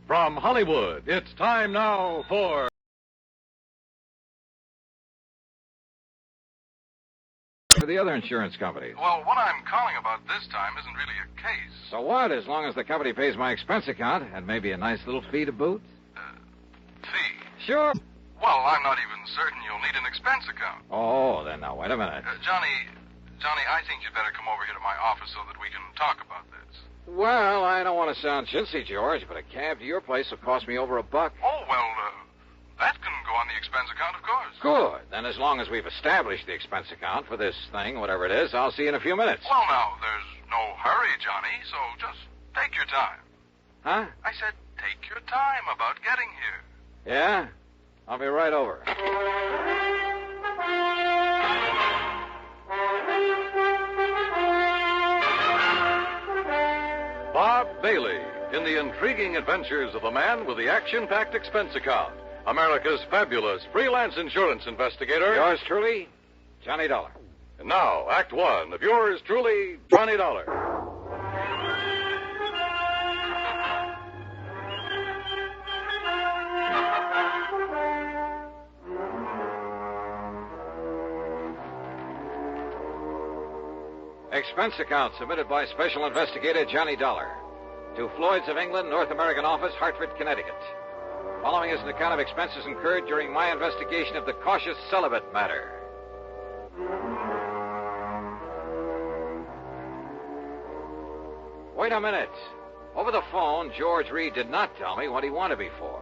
From Hollywood, it's time now for... the other insurance companies. Well, what I'm calling about this time isn't really a case. So what, as long as the company pays my expense account and maybe a nice little fee to boot? Fee? Sure. Well, I'm not even certain you'll need an expense account. Oh, then now, wait a minute. Johnny, I think you'd better come over here to my office so that we can talk about this. Well, I don't want to sound chintzy, George, but a cab to your place will cost me over $1. Oh, well, that can go on the expense account, of course. Good. Then as long as we've established the expense account for this thing, whatever it is, I'll see you in a few minutes. Well, now, there's no hurry, Johnny, so just take your time. Huh? I said take your time about getting here. Yeah? I'll be right over. Bob Bailey in the intriguing adventures of the man with the action-packed expense account. America's fabulous freelance insurance investigator. Yours truly, Johnny Dollar. And now, Act One of yours truly, Johnny Dollar. Expense account submitted by Special Investigator Johnny Dollar to Floyd's of England, North American Office, Hartford, Connecticut. Following is an account of expenses incurred during my investigation of the cautious Celibate matter. Wait a minute. Over the phone, George Reed did not tell me what he wanted me for.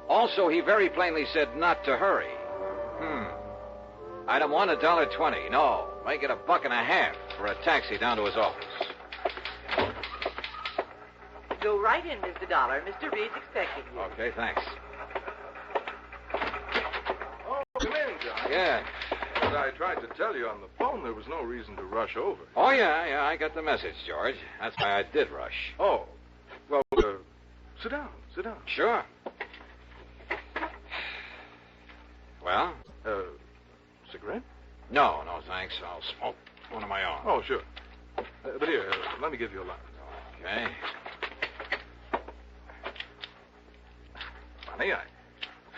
Also, he very plainly said not to hurry. Item 1, $1.20. No, make it $1.50 for a taxi down to his office. Go right in, Mr. Dollar. Mr. Reed's expecting you. Okay, thanks. Oh, come in, Johnny. Yeah. As I tried to tell you on the phone, there was no reason to rush over. Oh, yeah, I got the message, George. That's why I did rush. Oh. Well, sit down. Sure. Well? Cigarette? No, thanks. I'll smoke one of my own. Oh, sure. But here, let me give you a light. Okay. Funny, I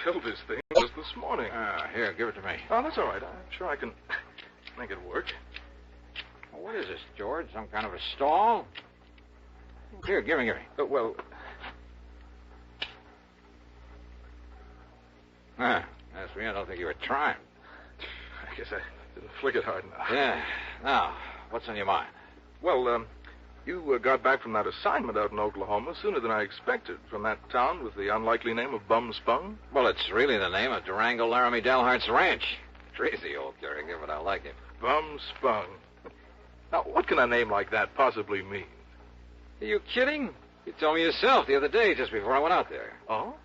filled this thing just this morning. Here, give it to me. Oh, that's all right. I'm sure I can make it work. Well, what is this, George? Some kind of a stall? Here, give me. Well... That's me. I don't think you were trying. I guess I didn't flick it hard enough. Yeah. Now, what's on your mind? Well, you got back from that assignment out in Oklahoma sooner than I expected, from that town with the unlikely name of Bum Spung. Well, it's really the name of Durango Laramie Dalhart's ranch. Crazy old character, but I like it. Bum Spung. Now, what can a name like that possibly mean? Are you kidding? You told me yourself the other day, just before I went out there. Oh?